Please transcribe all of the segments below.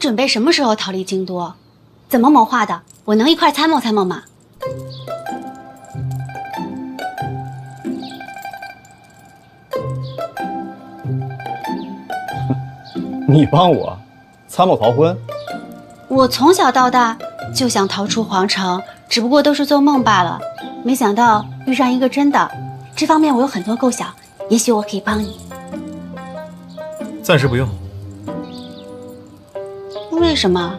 准备什么时候逃离京都？怎么谋划的？我能一块参谋参谋吗？你帮我参谋逃婚？我从小到大就想逃出皇城，只不过都是做梦罢了。没想到遇上一个真的，这方面我有很多构想，也许我可以帮你。暂时不用。为什么？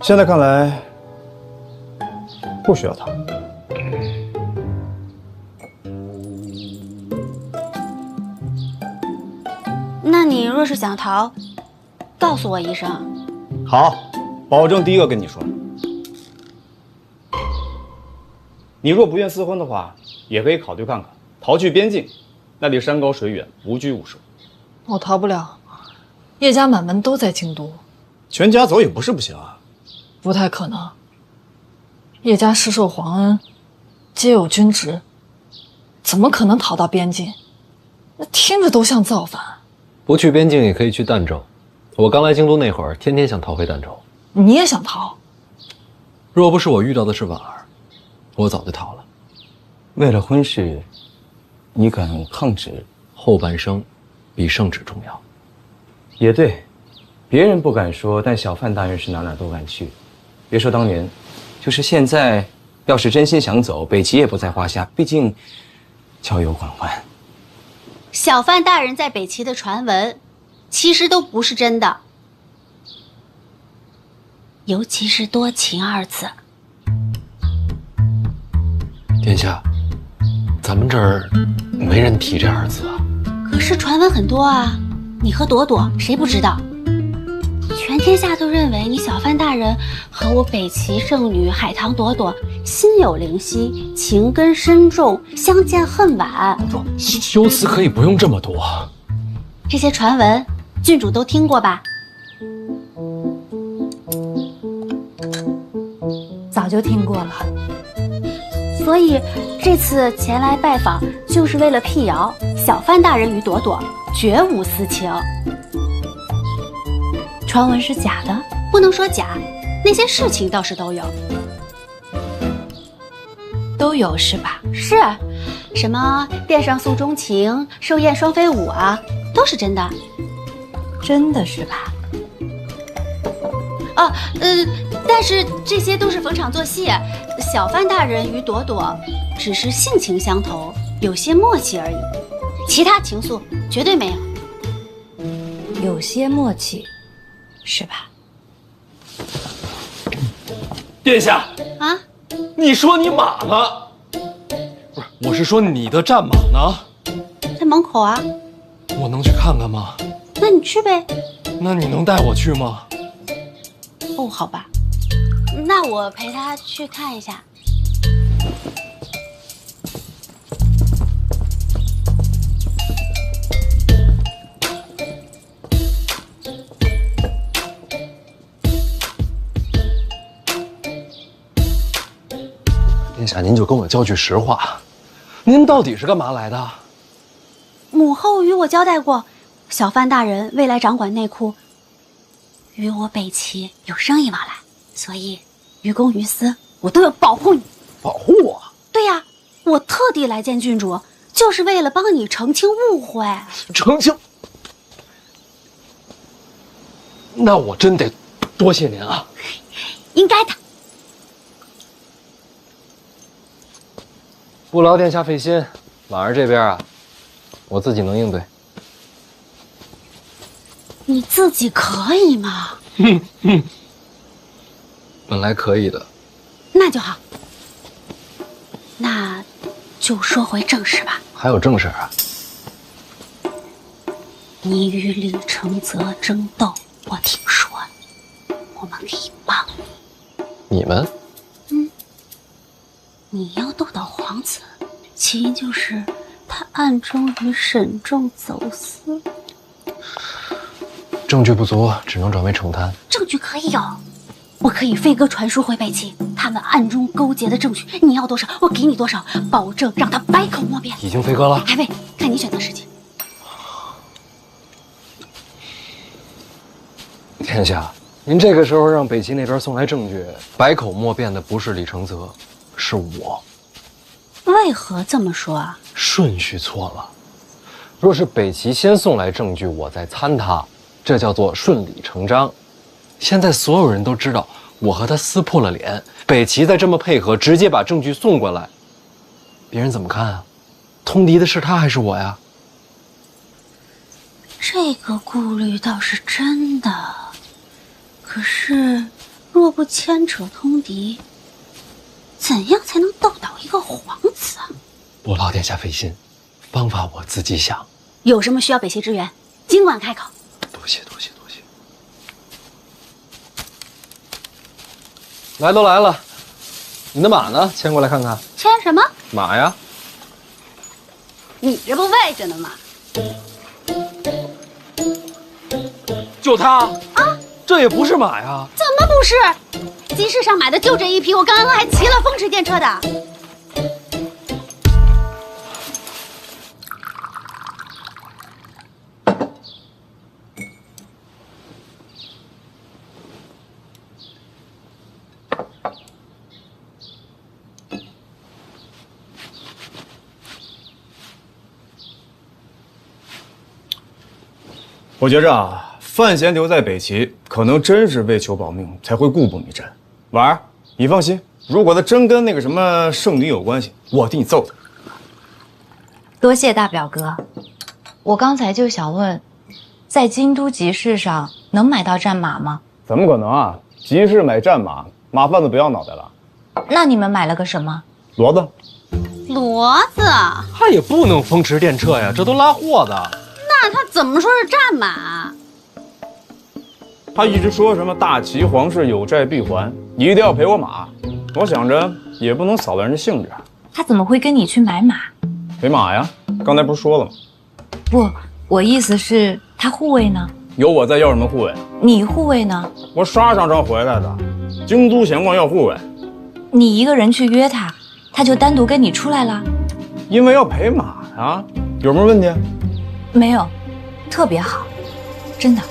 现在看来不需要他。那你若是想逃，告诉我一声。好，保证第一个跟你说。你若不愿私婚的话，也可以考虑看看逃去边境，那里山高水远，无拘无束。我逃不了，叶家满门都在京都，全家走也不是不行啊。不太可能。叶家世受皇恩，皆有军职，怎么可能逃到边境？那听着都像造反。不去边境也可以去儋州。我刚来京都那会儿，天天想逃回儋州。你也想逃？若不是我遇到的是婉儿，我早就逃了。为了婚事，你敢抗旨？后半生比圣旨重要。也对，别人不敢说，但小范大人是哪哪都敢去。别说当年，就是现在，要是真心想走，北齐也不在话下。毕竟交友广泛。小范大人在北齐的传闻，其实都不是真的，尤其是多情二字。殿下，咱们这儿没人提这二字啊。可是传闻很多啊，你和朵朵谁不知道？全天下都认为你小范大人和我北齐圣女海棠朵朵心有灵犀，情根深重，相见恨晚。修辞可以不用这么多。这些传闻，郡主都听过吧？早就听过了。所以这次前来拜访，就是为了辟谣，小范大人与朵朵绝无私情。传闻是假的，不能说假，那些事情倒是都有。都有是吧？是，什么殿上诉衷情、寿宴双飞舞啊，都是真的。真的是吧？哦，但是这些都是逢场作戏。小范大人与朵朵只是性情相投，有些默契而已，其他情愫绝对没有。有些默契。是吧？殿下啊，你说你马呢？不是，我是说你的战马呢？在门口啊。我能去看看吗？那你去呗。那你能带我去吗？哦，好吧，那我陪他去看一下。殿下，您就跟我交句实话，您到底是干嘛来的？母后与我交代过，小范大人未来掌管内库，与我北齐有生意往来，所以于公于私，我都要保护你。保护我？对呀，我特地来见郡主，就是为了帮你澄清误会。澄清？那我真得多谢您啊。应该的。不劳殿下费心，婉儿这边啊，我自己能应对。你自己可以吗？本来可以的。那就好。那就说回正事吧。还有正事啊？你与李承泽争斗，我听说了，我们可以帮你。你们？你要斗倒皇子，起因就是他暗中与沈仲走私。证据不足，只能转为惩贪。证据可以有，我可以飞鸽传书回北齐，他们暗中勾结的证据，你要多少，我给你多少，保证让他百口莫辩。已经飞鸽了，还未，看你选择时机。殿下，您这个时候让北齐那边送来证据，百口莫辩的不是李承泽，是我。为何这么说啊？顺序错了。若是北齐先送来证据，我再参他，这叫做顺理成章。现在所有人都知道我和他撕破了脸，北齐再这么配合，直接把证据送过来，别人怎么看啊？通敌的是他还是我呀？这个顾虑倒是真的，可是若不牵扯通敌，怎样才能斗倒一个皇子啊？不劳殿下费心，方法我自己想。有什么需要北齐支援，尽管开口。多谢多谢多谢。来都来了，你的马呢？牵过来看看。牵什么？马呀。你这不喂着呢吗？就它啊？这也不是马呀？怎么不是？集市上买的就这一匹，我刚刚还骑了风驰电掣的。我觉着啊，范闲留在北齐，可能真是为求保命，才会故布女真。婉儿，你放心，如果他真跟那个什么圣女有关系，我替你揍他。多谢大表哥。我刚才就想问，在京都集市上能买到战马吗？怎么可能啊？集市买战马，马贩子不要脑袋了。那你们买了个什么？骡子。骡子？他也不能风驰电掣呀，这都拉货的。那他怎么说是战马？他一直说什么大齐皇室有债必还，你一定要赔我马。我想着也不能扫了人的兴致。他怎么会跟你去买马？赔马呀，刚才不是说了吗？不，我意思是他护卫呢？有我在，要什么护卫？你护卫呢？我沙上城回来的，京都闲逛要护卫。你一个人去约他，他就单独跟你出来了？因为要赔马呀，有什么问题？没有，特别好，真的。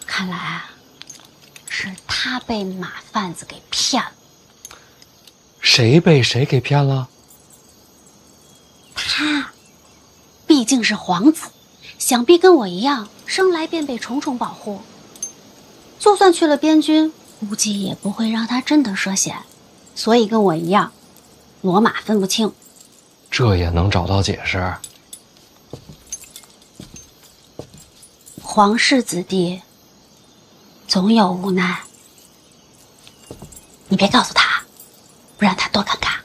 看来啊，是他被马贩子给骗了。谁被谁给骗了？他毕竟是皇子，想必跟我一样，生来便被重重保护。就算去了边军，估计也不会让他真的涉险，所以跟我一样，骡马分不清。这也能找到解释？皇室子弟总有无奈，你别告诉他，不然他多尴尬。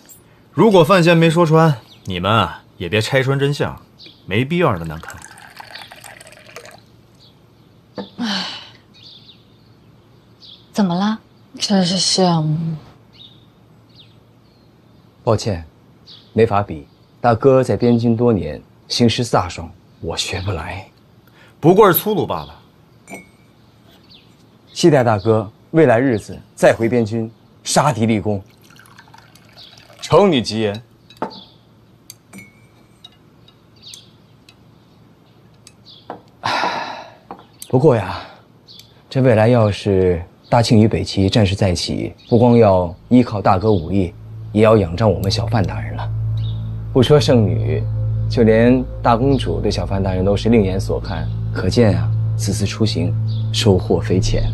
如果范闲没说穿，你们啊也别拆穿真相，没必要让他难堪。唉，怎么了？真是羡慕。抱歉，没法比。大哥在边军多年，行诗飒爽，我学不来。不过是粗鲁罢了。期待大哥未来日子再回边军，杀敌立功。承你吉言。不过呀，这未来要是大庆与北齐战事再起，不光要依靠大哥武艺，也要仰仗我们小范大人了。不说圣女，就连大公主对小范大人都是另眼所看，可见啊，此次出行收获匪浅。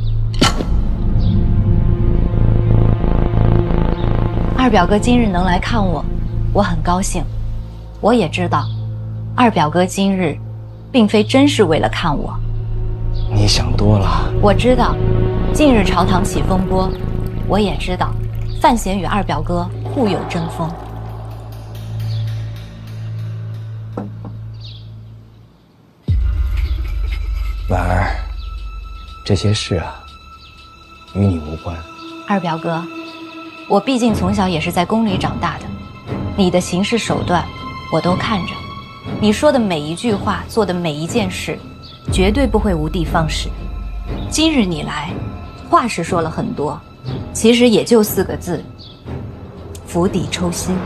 二表哥今日能来看我，我很高兴。我也知道，二表哥今日并非真是为了看我。你想多了。我知道，近日朝堂起风波，我也知道，范闲与二表哥互有争锋。婉儿，这些事啊，与你无关。二表哥，我毕竟从小也是在宫里长大的，你的行事手段我都看着，你说的每一句话，做的每一件事，绝对不会无的放矢。今日你来，话是说了很多，其实也就4个字：釜底抽薪。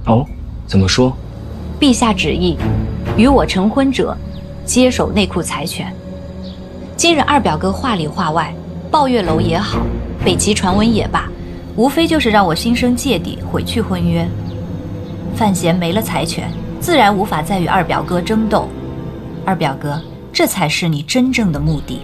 哦，怎么说？陛下旨意，与我成婚者，接手内库财权。今日二表哥话里话外，抱月楼也好，北齐传闻也罢，无非就是让我心生芥蒂，毁去婚约。范闲没了财权，自然无法再与二表哥争斗。二表哥，这才是你真正的目的。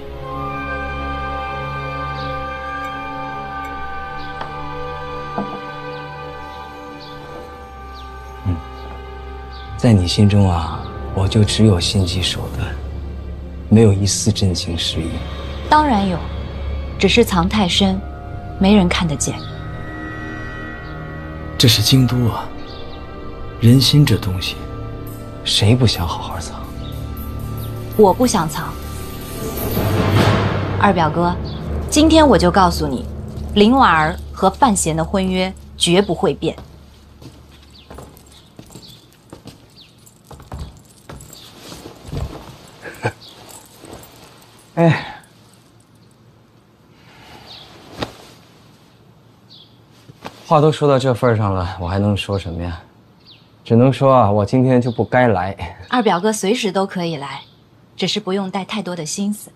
在你心中啊，我就只有心机手段，没有一丝真情实意。当然有，只是藏太深，没人看得见。这是京都啊，人心这东西，谁不想好好藏？我不想藏。二表哥，今天我就告诉你，林婉儿和范闲的婚约绝不会变。哎，话都说到这份上了，我还能说什么呀？只能说啊，我今天就不该来。二表哥随时都可以来，只是不用带太多的心思。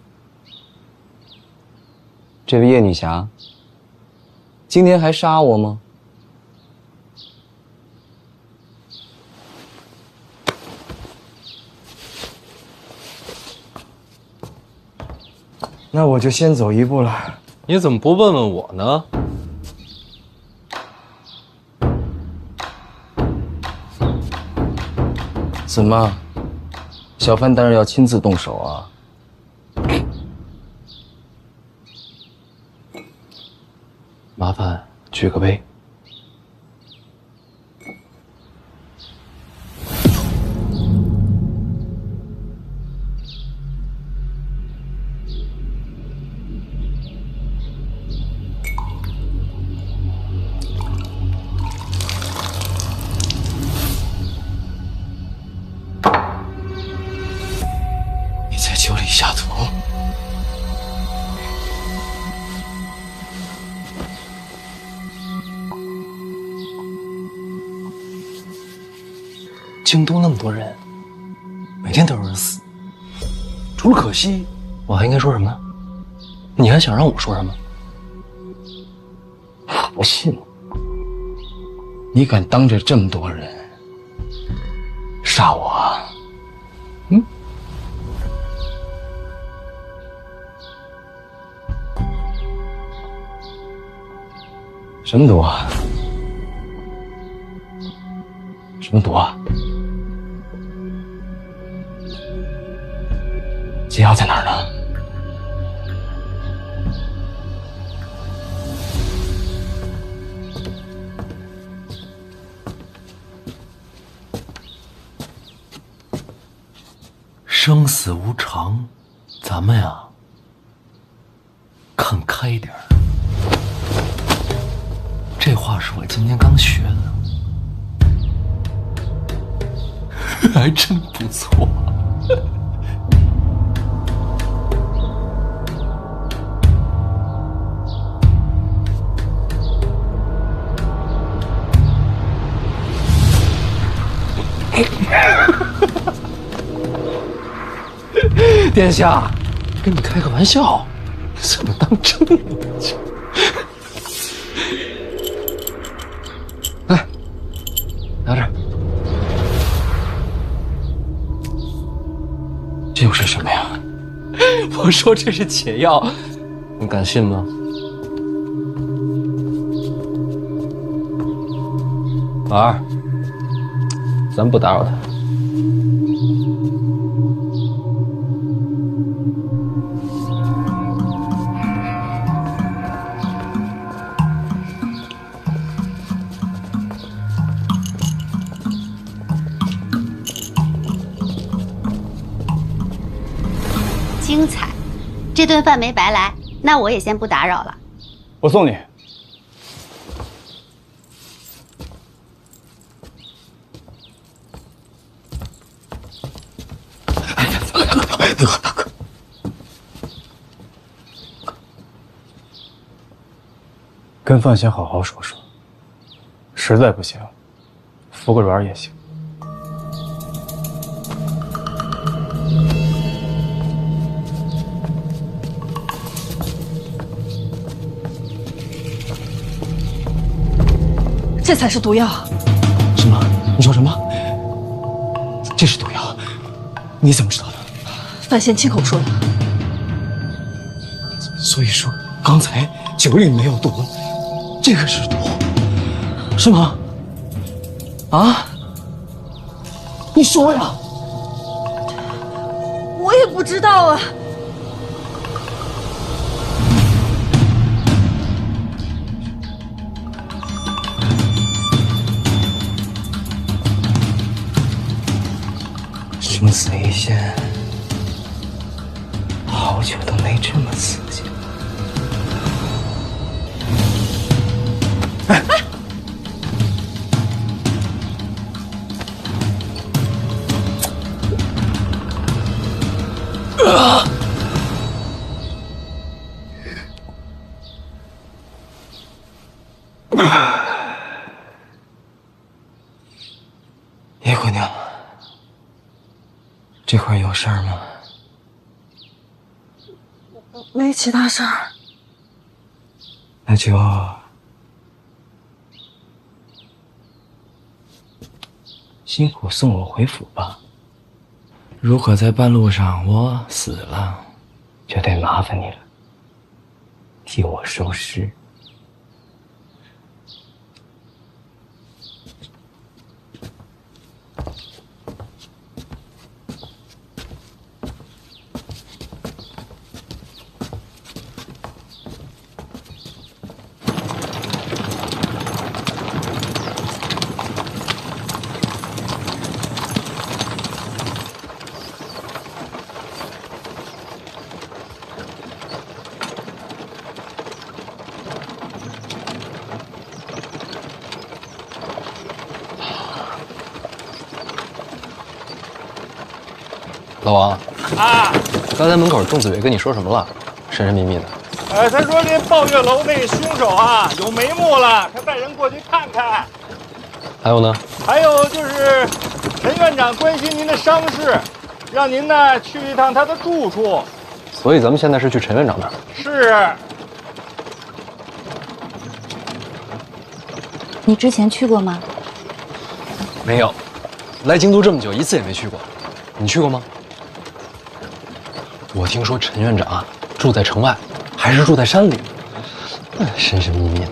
这位叶女侠，今天还杀我吗？那我就先走一步了。你怎么不问问我呢？怎么，小范大人要亲自动手啊？麻烦举个杯。你在酒里下毒？京都那么多人，每天都有人死，除了可惜，我还应该说什么呢？你还想让我说什么？我不信，你敢当着这么多人杀我啊？嗯？什么毒啊？什么毒啊？解药在哪儿呢？生死无常，咱们呀，看开点儿。这话是我今天刚学的，还真不错。殿下，跟你开个玩笑，怎么当真了？来，拿着。这又是什么呀？我说这是解药，你敢信吗？婉儿，咱不打扰他。精彩，这顿饭没白来，那我也先不打扰了。我送你。跟范闲好好说说，实在不行，服个软也行。这才是毒药。什么？你说什么？这是毒药？你怎么知道的？范闲亲口说的。所以说刚才酒里没有毒，这个是毒，是吗？啊？你说呀！我也不知道啊。生死一线，好久都没这么刺激了。叶姑娘，这会儿有事儿吗？没其他事儿。那就辛苦送我回府吧。如果在半路上我死了，就得麻烦你了，替我收尸。老王啊，刚才门口仲子伟跟你说什么了？神神秘秘的。他说这抱月楼那凶手啊有眉目了，他带人过去看看。还有呢？还有就是陈院长关心您的伤势，让您呢去一趟他的住处。所以咱们现在是去陈院长那儿。是。你之前去过吗？没有，来京都这么久，一次也没去过。你去过吗？我听说陈院长啊住在城外，还是住在山里，神神秘秘的。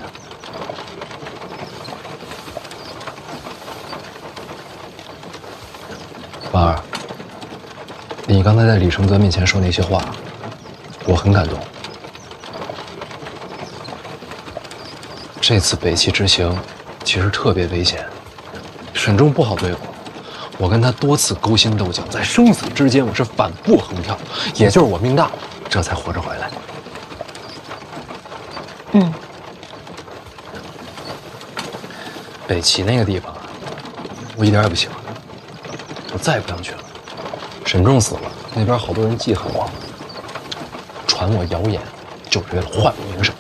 婉儿，你刚才在李承泽面前说那些话，我很感动。这次北齐之行其实特别危险，沈仲不好对付。我跟他多次勾心斗角，在生死之间，我是反复横跳，也就是我命大，这才活着回来。北齐那个地方，我一点也不喜欢，我再也不想去了。沈仲死了，那边好多人记恨我，传我谣言，就是为了坏我名声。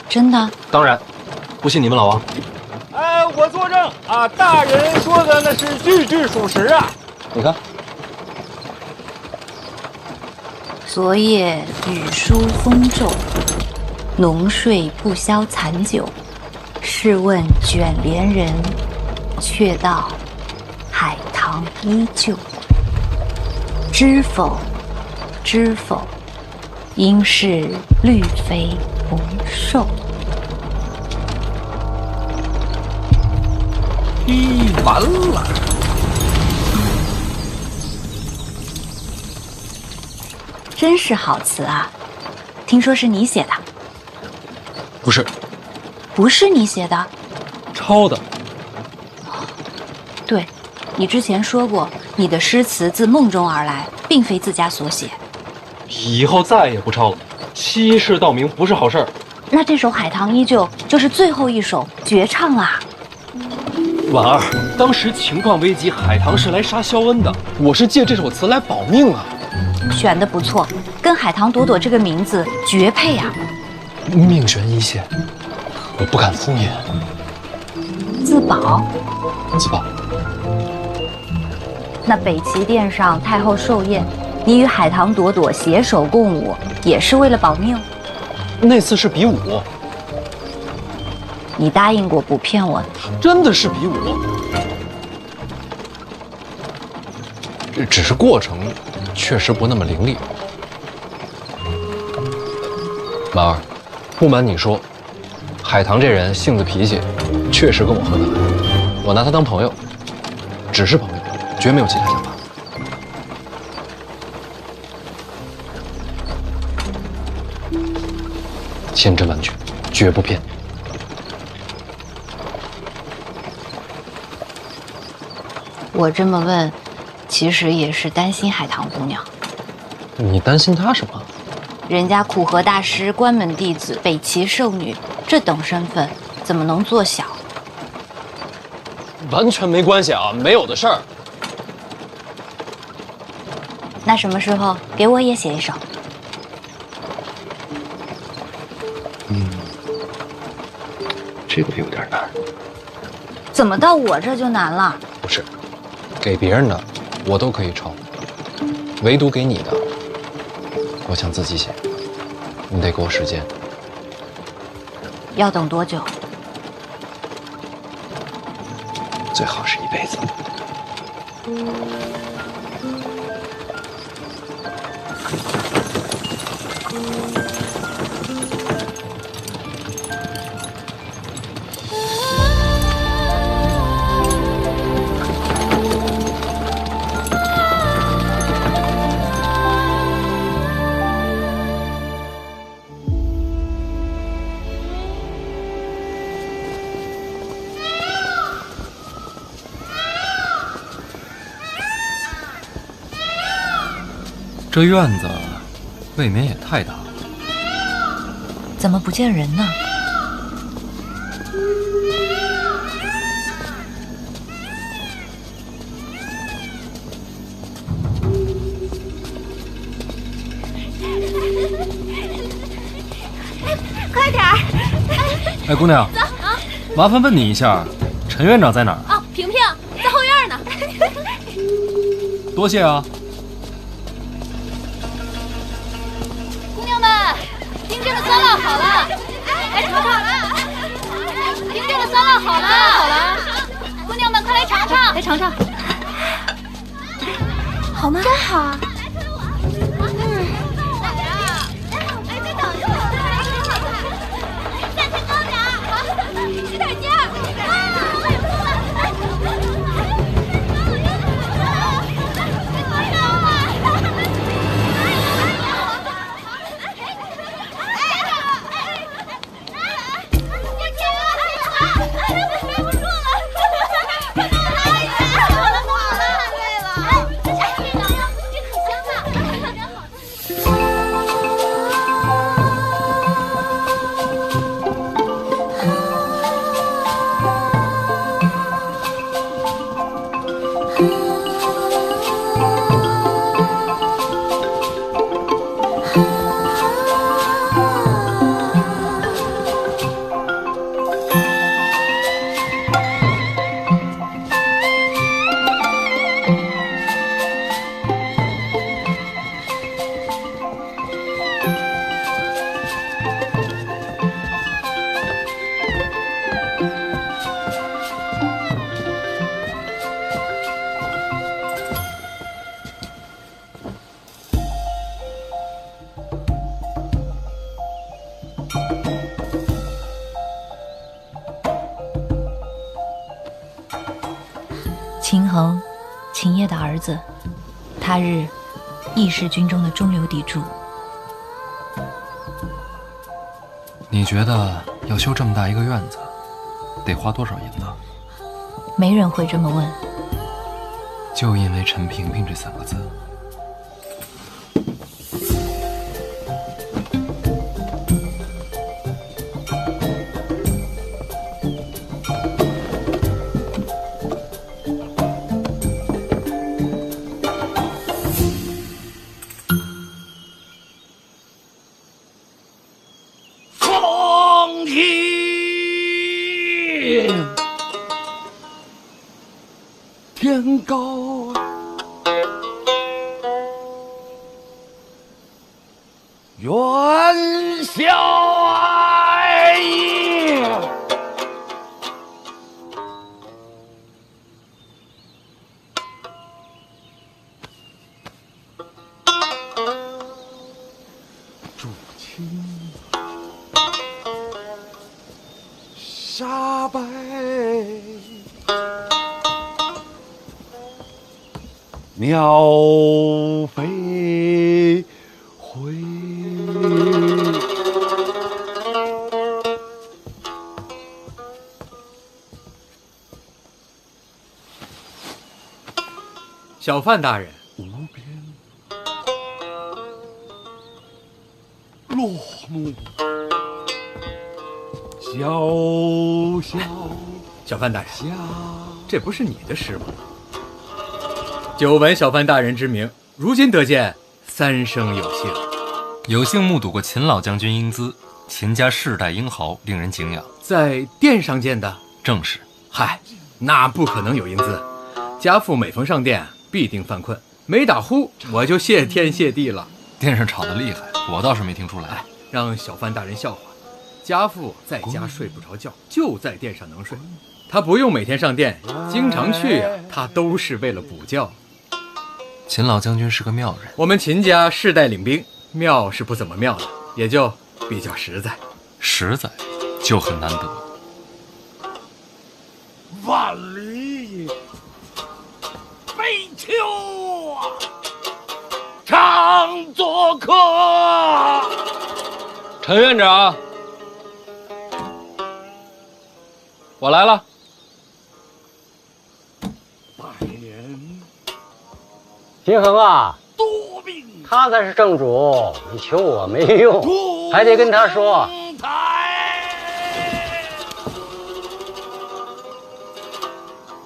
真的？当然，不信你问老王。我作证啊，大人说的那是句句属实啊。你看，昨夜雨疏风骤，浓睡不消残酒。试问卷帘人，却道海棠依旧。知否，知否，应是绿肥红瘦。完了！真是好词啊！听说是你写的？不是，不是你写的？抄的。对，你之前说过，你的诗词自梦中而来，并非自家所写。以后再也不抄了，欺世盗名不是好事儿。那这首《海棠依旧》就是最后一首绝唱啦。婉儿，当时情况危急，海棠是来杀萧恩的，我是借这首词来保命啊。选的不错，跟海棠朵朵这个名字绝配啊。命悬一线，我不敢敷衍。自保？自保。那北齐殿上太后寿宴，你与海棠朵朵携手共舞，也是为了保命？那次是比武，你答应过不骗我的。真的是比武，只是过程确实不那么伶俐。马儿，不瞒你说，海棠这人性子脾气，确实跟我合得来。我拿他当朋友，只是朋友，绝没有其他想法。千真万确，绝不骗你。我这么问，其实也是担心海棠姑娘。你担心她什么？人家苦荷大师、关门弟子、北齐圣女，这等身份怎么能做小？完全没关系啊，没有的事儿。那什么时候给我也写一首？这个有点难。怎么到我这就难了？不是，给别人的我都可以抄，唯独给你的，我想自己写，你得给我时间。要等多久？最好是一辈子。这院子未免也太大了。怎么不见人呢？快点儿！哎，姑娘，走啊！麻烦问你一下，陈院长在哪儿？哦，萍萍在后院呢。多谢啊。姑娘们，冰镇的酸辣好了，来尝尝。冰镇的酸辣好了，好了。姑娘们，快来尝尝，来尝尝。好吗？真好。秦衡，秦业的儿子，他日义士军中的中流砥柱。你觉得要修这么大一个院子，得花多少银子？没人会这么问。就因为陈萍萍这3个字。元宵哎！竹青沙白，鸟飞回。小范大人，无边落幕，萧萧小范大人，下。这不是你的诗吗？久闻小范大人之名，如今得见，三生有幸。有幸目睹过秦老将军英姿，秦家世代英豪，令人敬仰。在殿上见的？正是。嗨，那不可能有英姿。家父每逢上殿，必定犯困，没打呼，我就谢天谢地了。殿上吵得厉害，我倒是没听出来。让小范大人笑话。家父在家睡不着觉，就在殿上能睡。他不用每天上殿，经常去呀，他都是为了补觉。秦老将军是个妙人。我们秦家世代领兵，妙是不怎么妙的，也就比较实在。实在就很难得。万里悲秋啊，常作客。陈院长，我来了。百年平衡啊，多病，他才是正主，你求我没用，还得跟他说。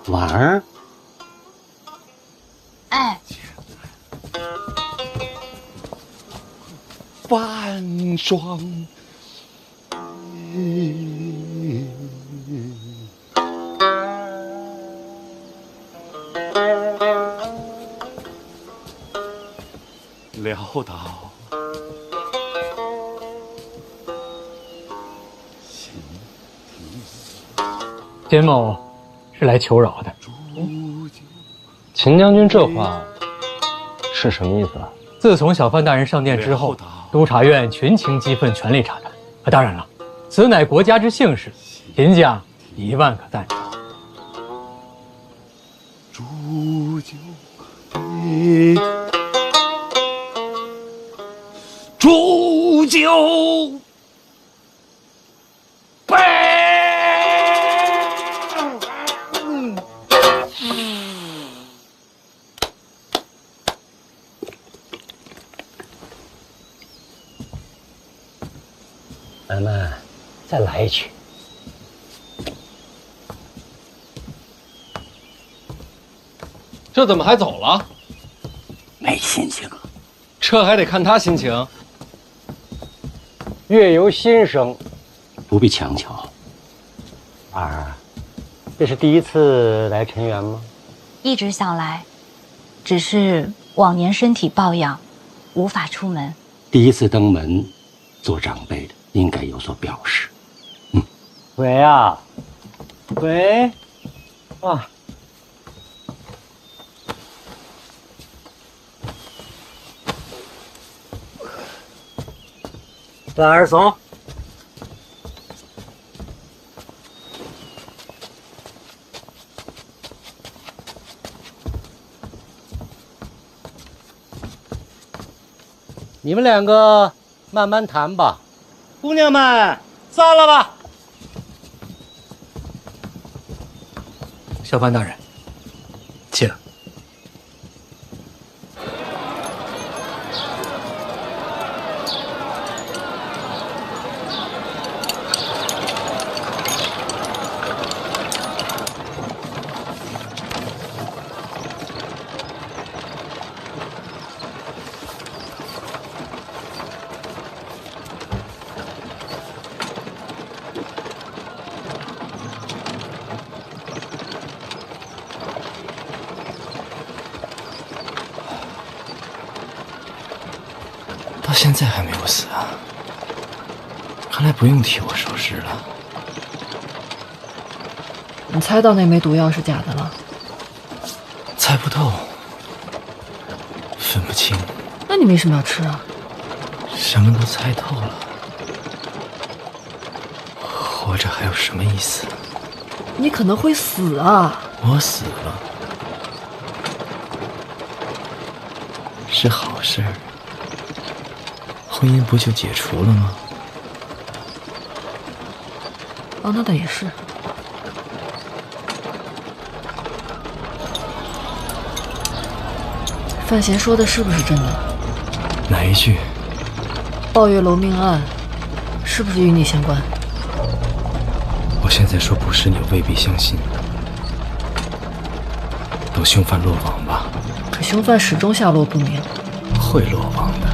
婉儿，哎，半霜。潦倒，田某是来求饶的。秦将军这话是什么意思啊？自从小范大人上殿之后，督察院群情激愤，全力查探。当然了，此乃国家之幸事，秦家10000可赞成。煮酒杯，煮酒杯。咱们再来一曲。这怎么还走了？没心情了。这还得看他心情。月由心生，不必强求。婉儿，这是第一次来陈园吗？一直想来，只是往年身体抱恙，无法出门。第一次登门，做长辈的应该有所表示。喂啊，喂，啊。婉儿走。你们两个慢慢谈吧。姑娘们，散了吧。小范大人，请。到现在还没有死啊！看来不用替我收尸了。你猜到那枚毒药是假的了？猜不透，分不清。那你为什么要吃啊？什么都猜透了，活着还有什么意思？你可能会死啊！我死了，是好事儿。婚姻不就解除了吗？哦，那倒也是。范闲说的是不是真的？哪一句？抱月楼命案是不是与你相关？我现在说不是，你未必相信。等凶犯落网吧。可凶犯始终下落不明。会落网的。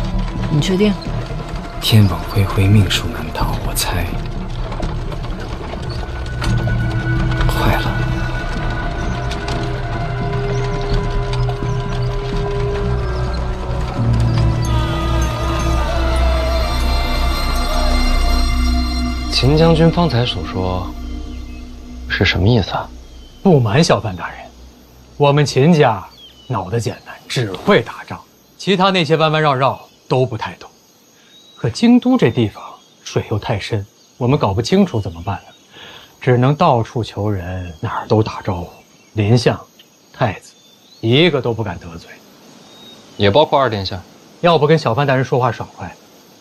你确定？天网恢恢，命数难逃，我猜。坏了。秦将军方才所说是什么意思啊？不瞒小范大人，我们秦家脑子简单，只会打仗，其他那些弯弯绕绕都不太懂。可京都这地方水又太深，我们搞不清楚怎么办呢？只能到处求人，哪儿都打招呼。林相、太子，一个都不敢得罪。也包括二殿下。要不跟小范大人说话爽快。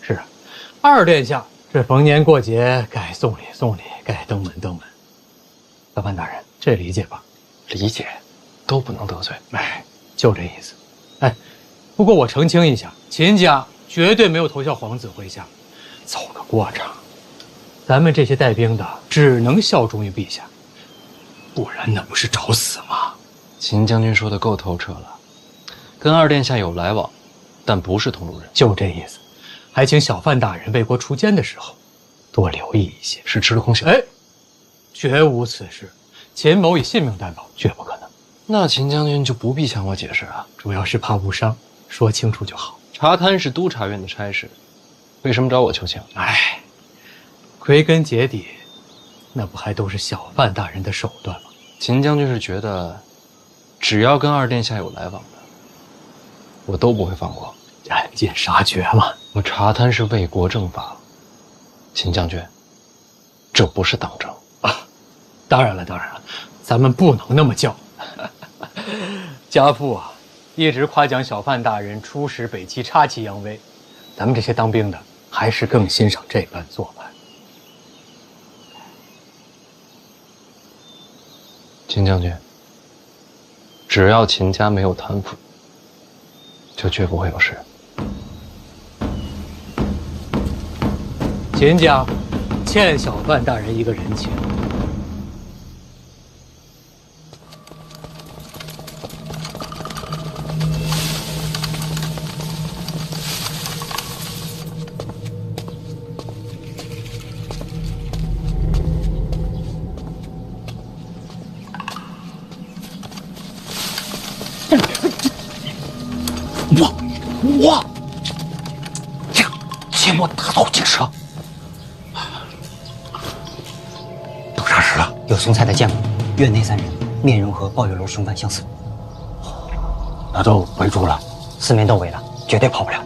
是啊，二殿下这逢年过节该送礼送礼，该登门登门。小范大人，这理解吧？理解，都不能得罪。哎，就这意思。哎，不过我澄清一下，秦家绝对没有投效皇子麾下，走个过场。咱们这些带兵的只能效忠于陛下，不然那不是找死吗？秦将军说的够透彻了，跟二殿下有来往，但不是同路人。就这意思。还请小范大人为国除奸的时候，多留意一些。是吃了空饷？哎，绝无此事。秦某以性命担保，绝不可能。那秦将军就不必向我解释啊，主要是怕误伤，说清楚就好。查贪是督察院的差事，为什么找我求情？哎，归根结底，那不还都是小范大人的手段吗？秦将军是觉得，只要跟二殿下有来往的，我都不会放过。赶尽杀绝嘛！我查贪是为国正法，秦将军，这不是党争啊！当然了，当然了，咱们不能那么叫。家父啊，一直夸奖小范大人出使北齐，插旗扬威。咱们这些当兵的，还是更欣赏这般做派。秦将军，只要秦家没有贪腐，就绝不会有事。秦家欠小范大人一个人情。我，切莫打草惊蛇。都啥事了？有送菜的见过，院内3人，面容和抱月楼凶犯相似。那都围住了，4面都围了，绝对跑不了。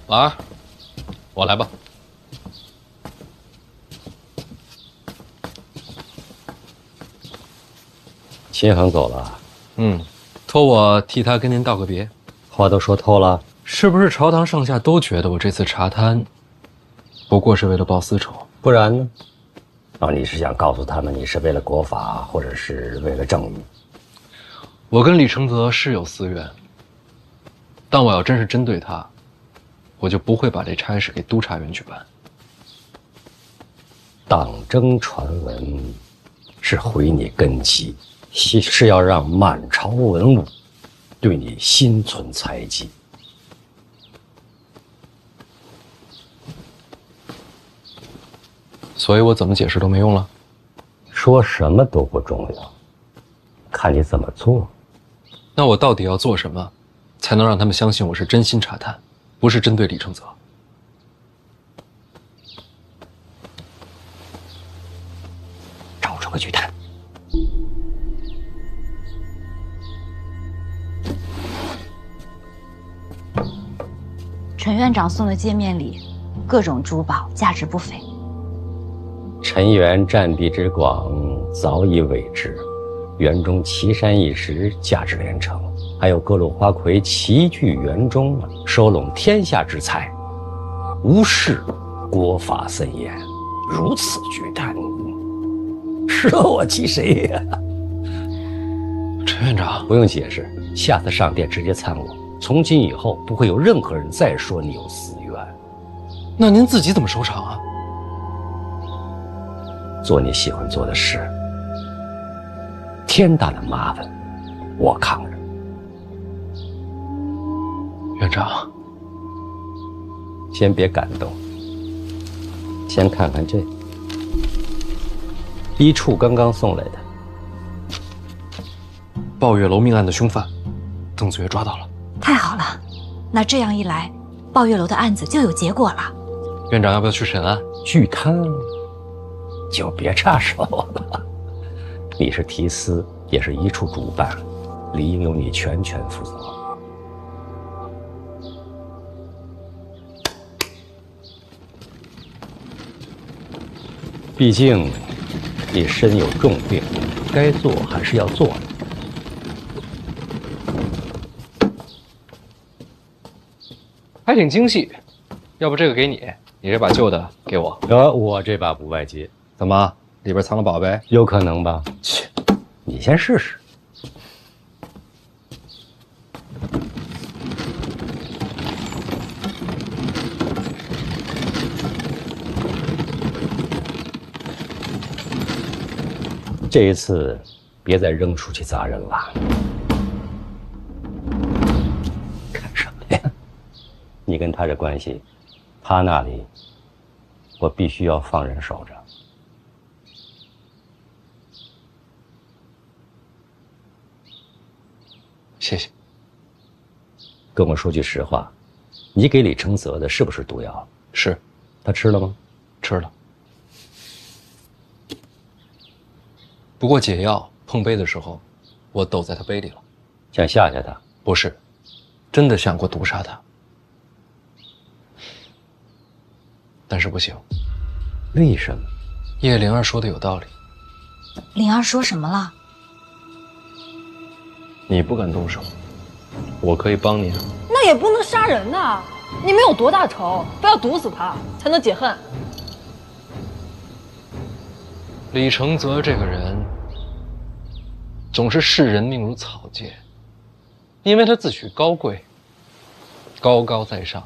老二，我来吧。秦恒走了，托我替他跟您道个别。话都说透了，是不是朝堂上下都觉得我这次查贪，不过是为了报私仇？不然呢？你是想告诉他们你是为了国法，或者是为了正义？我跟李承泽是有私怨，但我要真是针对他，我就不会把这差事给督察院去办。党争传闻是毁你根基，是要让满朝文武对你心存猜忌。所以我怎么解释都没用了。说什么都不重要，看你怎么做。那我到底要做什么，才能让他们相信我是真心查探，不是针对李承泽？找出个巨探。陈院长送的见面礼，各种珠宝，价值不菲。陈园占地之广，早已委之。园中奇山异石，价值连城，还有各路花魁齐聚园中，收拢天下之财。无事国法森严，如此巨探，舍我其谁呀？陈院长，不用解释，下次上殿直接参我。从今以后，不会有任何人再说你有私怨。那您自己怎么收场啊？做你喜欢做的事，天大的麻烦，我扛着。院长，先别感动，先看看这一处刚刚送来的抱月楼命案的凶犯，邓子月抓到了。太好了，那这样一来，抱月楼的案子就有结果了。院长要不要去审案？巨贪就别插手了。你是提司，也是一处主办，理应由你全权负责。毕竟你身有重病，该做还是要做的。还挺精细，要不这个给你，你这把旧的给我。我这把不外接。怎么？里边藏了宝贝？有可能吧？切，你先试试。这一次，别再扔出去砸人了。看什么呀？你跟他这关系，他那里，我必须要放人守着。谢谢。跟我说句实话，你给李承泽的是不是毒药？是。他吃了吗？吃了。不过解药碰杯的时候，我抖在他杯里了。想吓吓他？不是，真的想过毒杀他，但是不行。为什么？叶灵儿说的有道理。灵儿说什么了？你不敢动手，我可以帮你。那也不能杀人呐！你们有多大仇，非要毒死他才能解恨？李承泽这个人，总是视人命如草芥，因为他自诩高贵，高高在上，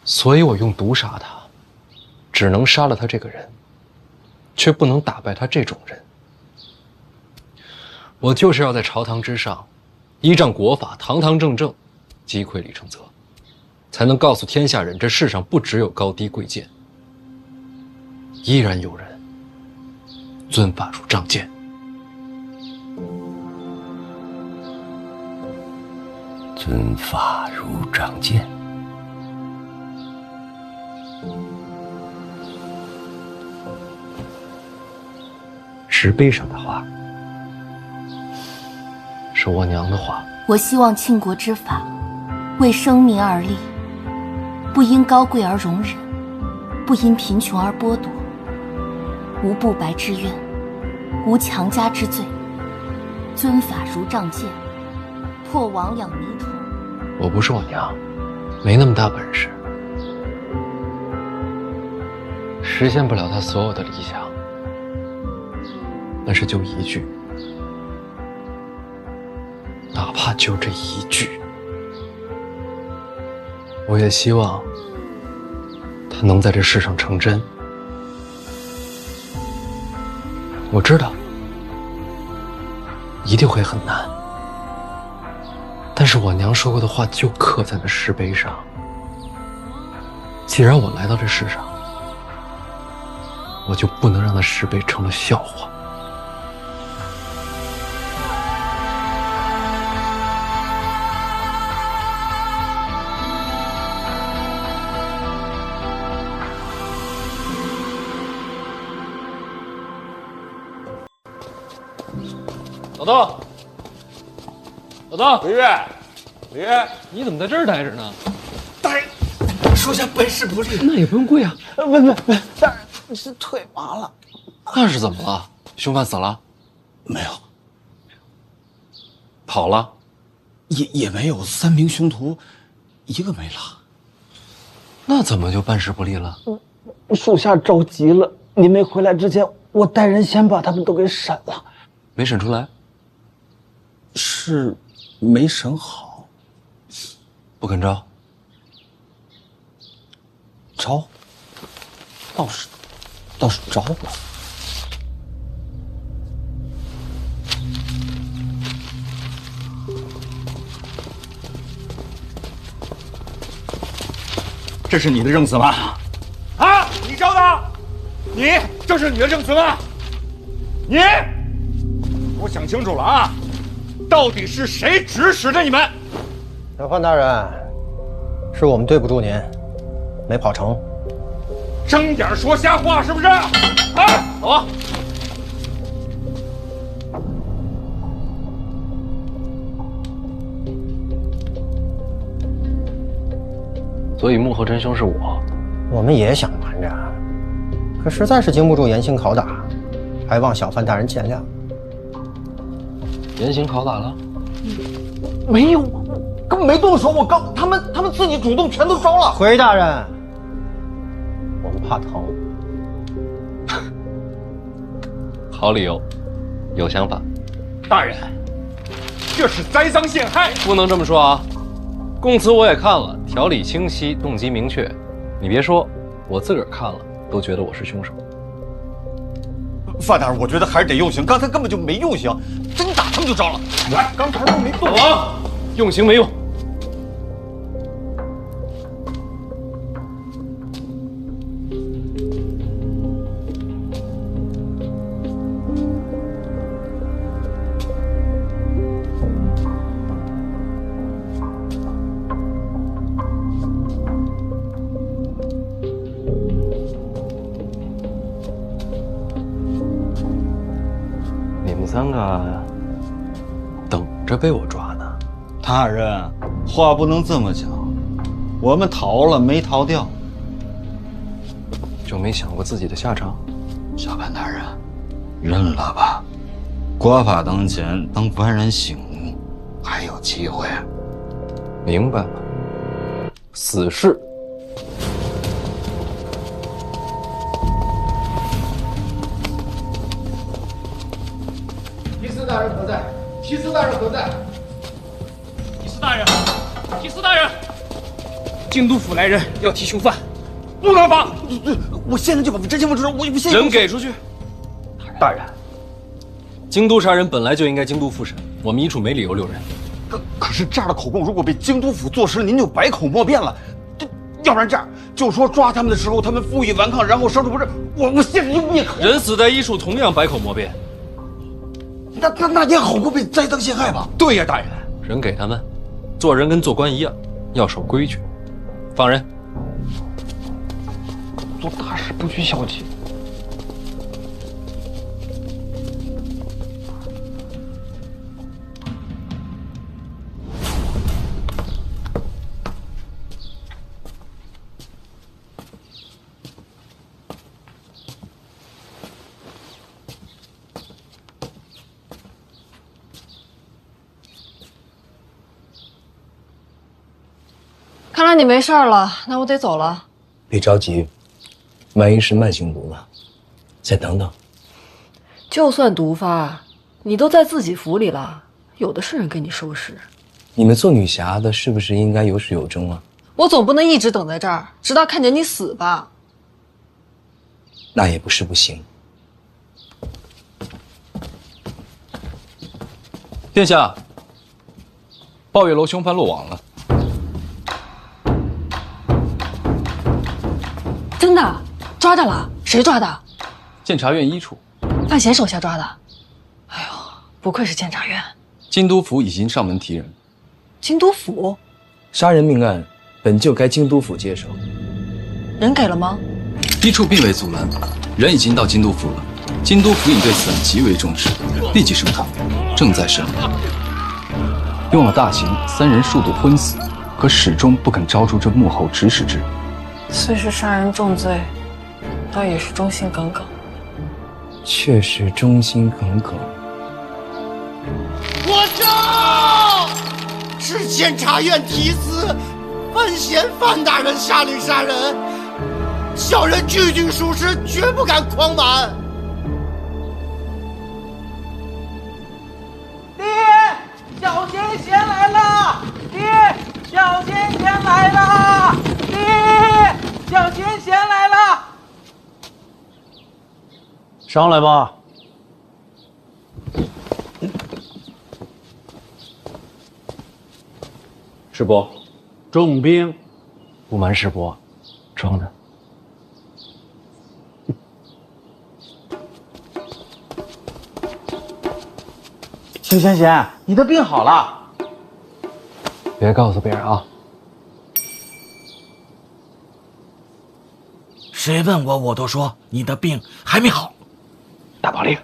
所以我用毒杀他，只能杀了他这个人，却不能打败他这种人。我就是要在朝堂之上，依仗国法，堂堂正正击溃李承泽，才能告诉天下人，这世上不只有高低贵贱，依然有人尊法如仗剑。尊法如仗剑。石碑上的话，是我娘的话。我希望庆国之法，为生民而立，不因高贵而容忍，不因贫穷而剥夺，无不白之冤，无强加之罪，尊法如仗剑，破亡养弥陀。我不是我娘，没那么大本事，实现不了她所有的理想，但是就一句，哪怕就这一句，我也希望她能在这世上成真。我知道一定会很难。但是我娘说过的话就刻在了石碑上。既然我来到这世上，我就不能让那石碑成了笑话。老豆，老豆，李月，李月，你怎么在这儿待着呢？大人，属下办事不力。那也不用跪啊。不，大人是腿麻了。那是怎么了？凶犯死了？没有，跑了？也没有，3名凶徒，一个没了。那怎么就办事不力了？属下着急了，您没回来之前，我带人先把他们都给审了。没审出来？是没审好。不肯招？招？倒是招了。这是你的证词吗？啊，你招的？你这是你的证词吗？你，给我想清楚了啊！到底是谁指使着你们？小范大人，是我们对不住您，没跑成。睁眼说瞎话是不是？哎，走啊！所以幕后真凶是我。我们也想瞒着，可实在是经不住严刑拷打，还望小范大人见谅。严刑拷打了？没有，根本没动手。他们自己主动全都招了。回大人，我们怕疼。好理由，有想法。大人，这是栽赃陷害，不能这么说啊！供词我也看了，条理清晰，动机明确。你别说，我自个儿看了都觉得我是凶手。范大人，我觉得还是得用刑，刚才根本就没用刑，真打他们就招了。来，刚才都没动啊，用刑没用。3个等着被我抓呢。大人，话不能这么讲，我们逃了没逃掉，就没想过自己的下场。小范大人，认了吧，国法当前，等官人醒悟，还有机会。明白了，死士。提司大人何在？提司大人何在？提司大人，提司大人，京都府来人要提凶犯，不能放！我现在就把真相问出来，我现在人给出去。大人，京都杀人本来就应该京都复审，我们一处没理由留人。可是这样的口供如果被京都府坐实了，您就百口莫辩了。要不然这样，就说抓他们的时候他们负隅顽抗，然后生处不是，我现在就灭口。人死在医处，同样百口莫辩。那也好过被栽赃陷害吧？对呀，大人。人给他们，做人跟做官一样，要守规矩。放人。做大事不拘小节。看来你没事了，那我得走了。别着急，万一是慢性毒呢？再等等。就算毒发，你都在自己府里了，有的是人给你收拾。你们做女侠的，是不是应该有始有终啊？我总不能一直等在这儿，直到看见你死吧？那也不是不行。殿下，抱月楼凶犯落网了。真的？抓着了？谁抓的？监察院一处。范闲手下抓的。哎呦，不愧是监察院。京都府已经上门提人。京都府？杀人命案本就该京都府接手。人给了吗？一处并未阻拦，人已经到京都府了。京都府尹对此案极为重视，立即升堂，正在审理。用了大刑，3人数度昏死，可始终不肯招出这幕后指使之人。虽是杀人重罪，倒也是忠心耿耿。确实忠心耿耿。我诏，是监察院提司范闲范大人下令杀人，小人句句属实，绝不敢匡瞒。爹，小奸贤来了！爹，小奸贤来了！爹，小奸贤来了！上来吧。师伯，重兵。不瞒师伯，装的。小贤贤，你的病好了。别告诉别人啊。谁问我，我都说你的病还没好。大宝令，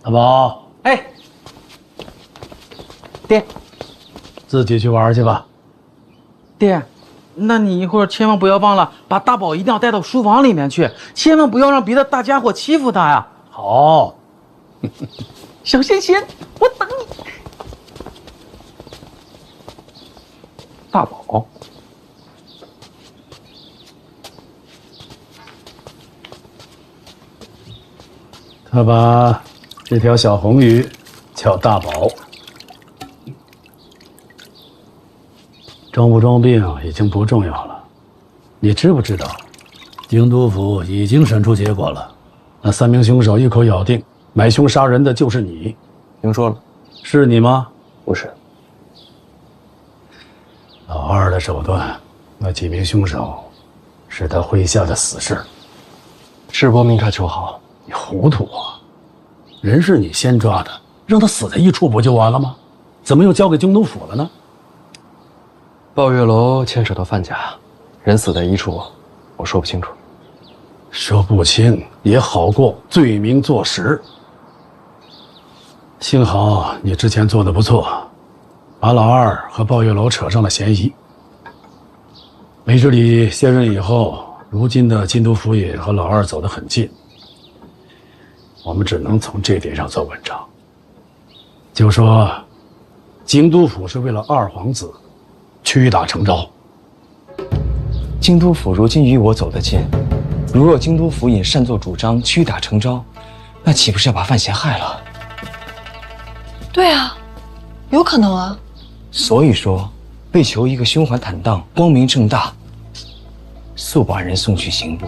大宝，哎，爹，自己去玩去吧。爹，那你一会儿千万不要忘了把大宝一定要带到书房里面去，千万不要让别的大家伙欺负他呀。好。小贤贤，我等你。大宝，他把这条小红鱼叫大宝。装不装病已经不重要了，你知不知道，京都府已经审出结果了？那3名凶手一口咬定买凶杀人的就是你。听说了。是你吗？不是。老二的手段，那几名凶手是他麾下的死士。师伯明察秋毫。你糊涂啊！人是你先抓的，让他死在一处不就完了吗？怎么又交给京都府了呢？抱月楼牵扯到范家，人死在一处，我说不清楚。说不清也好过罪名坐实。幸好你之前做的不错，把老二和抱月楼扯上了嫌疑。梅之礼卸任以后，如今的京都府尹和老二走得很近，我们只能从这点上做文章。就说京都府是为了二皇子屈打成招。京都府如今与我走得近，如若京都府尹擅作主张，屈打成招，那岂不是要把范闲害了？对啊，有可能啊。所以说，为求一个胸怀坦荡、光明正大，速把人送去刑部。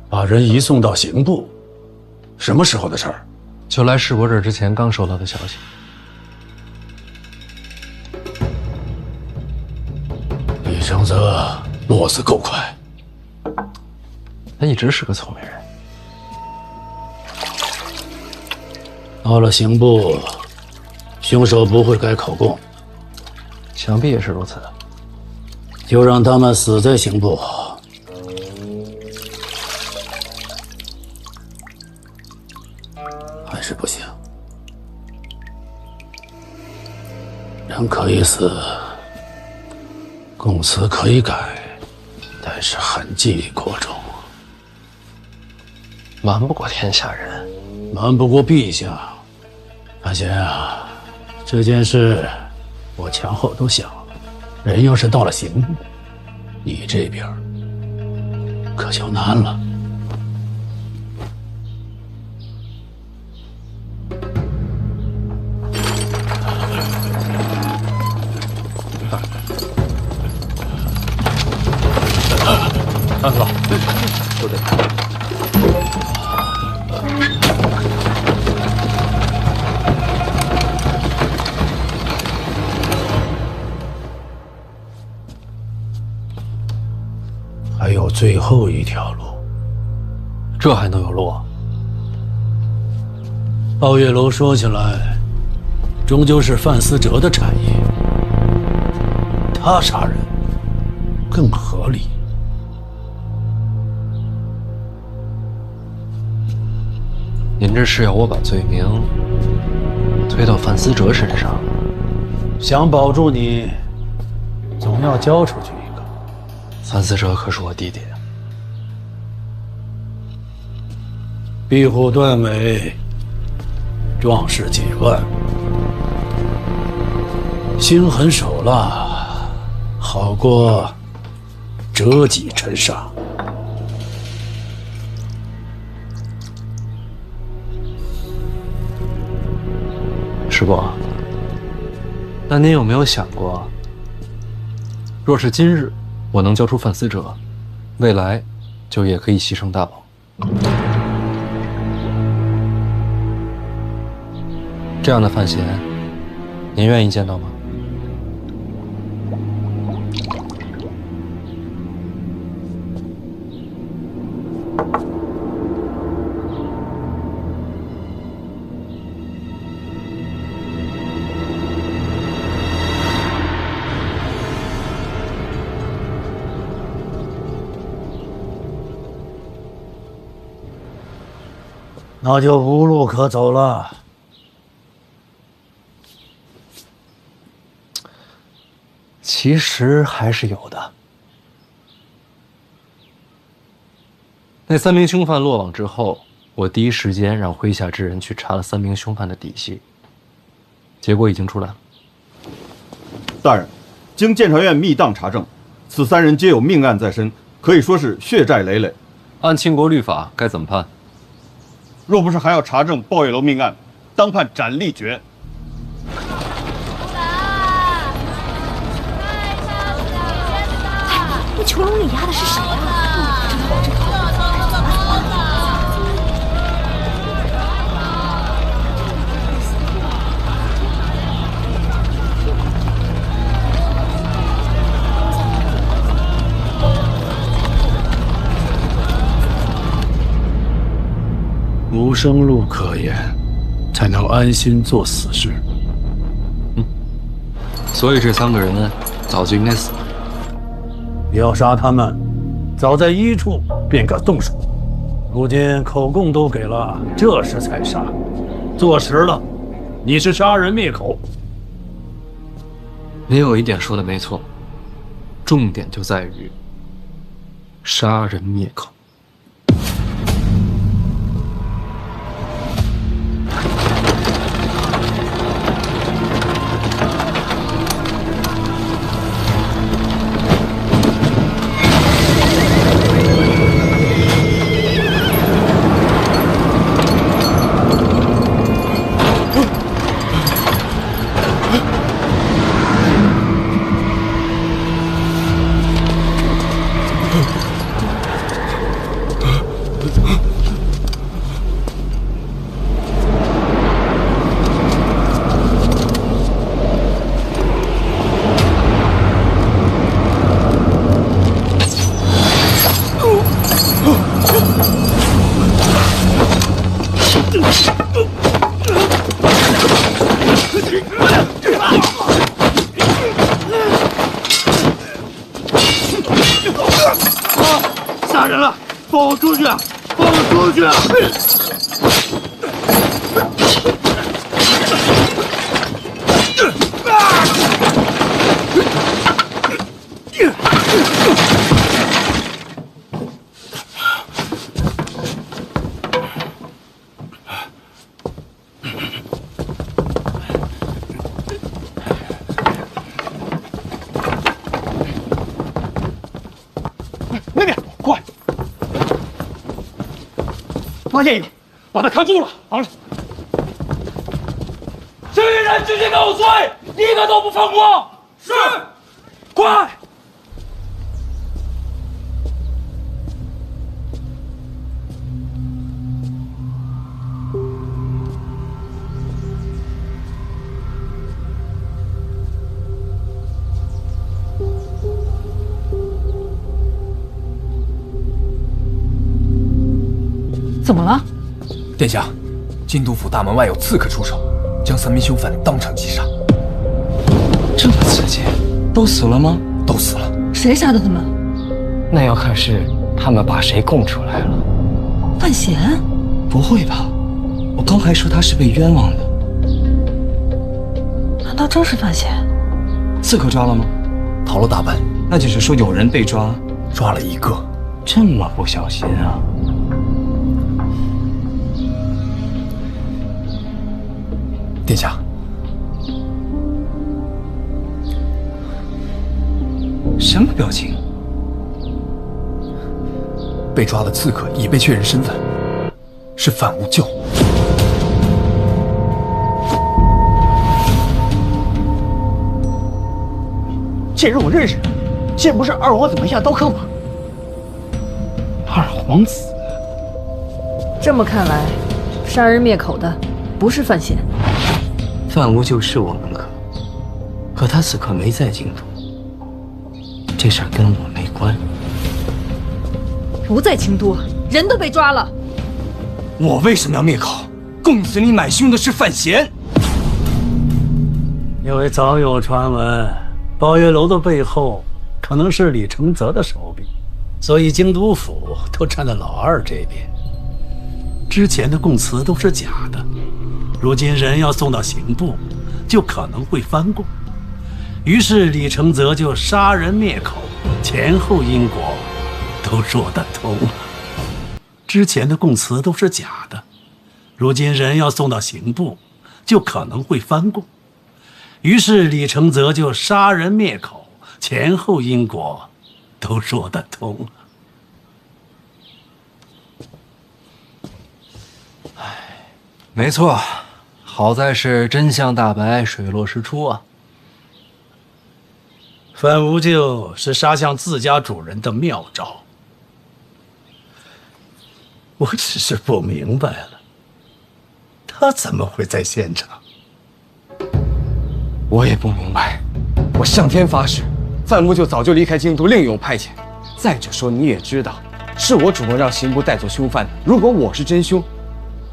把人移送到刑部，什么时候的事儿？就来师伯这儿之前刚收到的消息。李承泽落子够快，他一直是个聪明人。到了刑部，凶手不会改口供，想必也是如此。就让他们死在刑部。还是不行，人可以死，供词可以改，但是痕迹过重，瞒不过天下人，瞒不过陛下。范闲啊，这件事我前后都想了，人要是到了刑部，你这边可就难了。大哥，不对，最后一条路。这还能有路？皓月楼说起来，终究是范思哲的产业，他杀人更合理。您这是要我把罪名推到范思哲身上？想保住你，总要交出去一个。范思哲可是我弟弟。壁虎断尾，壮士几万，心狠手辣，好过折戟沉沙。师伯，那您有没有想过，若是今日我能交出范思哲，未来就也可以牺牲大宝。这样的范闲，您愿意见到吗？那就无路可走了。其实还是有的。那3名凶犯落网之后，我第一时间让麾下之人去查了3名凶犯的底细，结果已经出来了。大人，经监察院密档查证，此3人皆有命案在身，可以说是血债累累。按秦国律法，该怎么判？若不是还要查证抱月楼命案，当判斩立决。那囚笼里压的是谁啊？无生路可言，才能安心做死事。所以这3个人早就应该死了。要杀他们，早在1处便该动手。如今口供都给了，这时才杀，坐实了你是杀人灭口。您有一点说的没错，重点就在于杀人灭口。杀人了！放我出去！放我出去！那边，快！发现一个，把他看住了，绑上。这些人直接给我追，一个都不放过！是，快！怎么了？殿下，京都府大门外有刺客出手，将3名凶犯当场击杀。这么刺激，都死了吗？都死了。谁杀的他们？那要看是他们把谁供出来了。范闲？不会吧？我刚还说他是被冤枉的。难道真是范闲？刺客抓了吗？逃了大半。那就是说有人被抓，抓了1个。这么不小心啊！殿下，什么表情？被抓的刺客已被确认身份，是范无咎。这人我认识，这不是二皇子门下刀客吗？二皇子，这么看来，杀人灭口的不是范闲。范无咎是我门客，可他此刻没在京都，这事儿跟我没关。不在京都，人都被抓了。我为什么要灭口？供词里买凶的是范闲。因为早有传闻，宝月楼的背后可能是李承泽的手笔，所以京都府都站在老二这边。之前的供词都是假的，如今人要送到刑部，就可能会翻供。于是李承泽就杀人灭口，前后因果都说得通了。之前的供词都是假的，如今人要送到刑部，就可能会翻供。于是李承泽就杀人灭口，前后因果都说得通了。没错，好在是真相大白，水落石出啊。范无咎是杀向自家主人的妙招，我只是不明白了，他怎么会在现场？我也不明白，我向天发誓，范无咎早就离开京都，另有派遣。再者说，你也知道，是我主动让刑部带走凶犯的。如果我是真凶，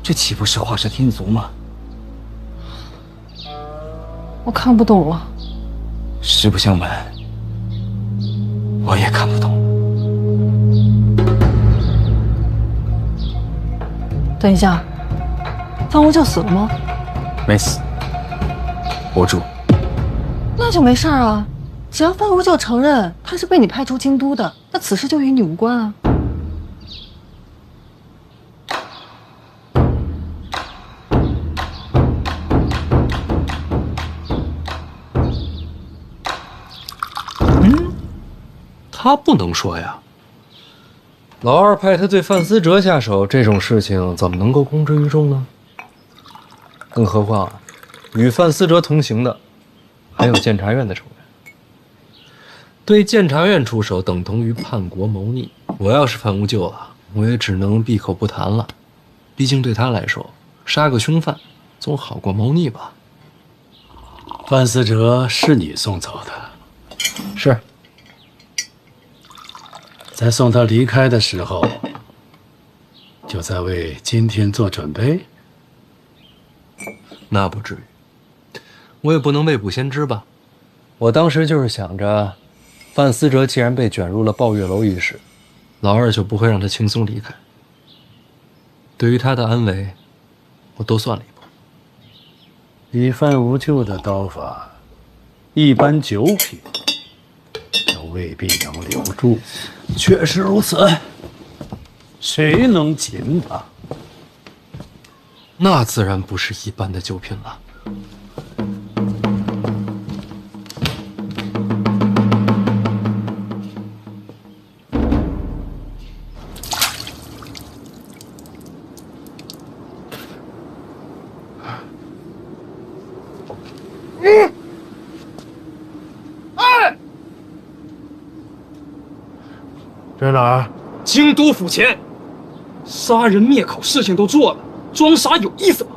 这岂不是画蛇添足吗？我看不懂了。实不相瞒，我也看不懂。等一下，范无咎死了吗？没死，活住。那就没事儿啊，只要范无咎承认他是被你派出京都的，那此事就与你无关啊。他不能说呀。老二派他对范思哲下手，这种事情怎么能够公之于众呢？更何况，与范思哲同行的还有监察院的成员，对监察院出手等同于叛国谋逆。我要是范无咎了，我也只能闭口不谈了。毕竟对他来说，杀个凶犯总好过谋逆吧。范思哲是你送走的？是。在送他离开的时候，就在为今天做准备？那不至于，我也不能未卜先知吧。我当时就是想着，范思哲既然被卷入了抱月楼一事，老二就不会让他轻松离开。对于他的安危，我多算了一步。以范无咎的刀法，一般九品都未必能留住。确实如此，谁能擒他？那自然不是一般的九品了。这哪儿？京都府前，杀人灭口事情都做了，装傻有意思吗？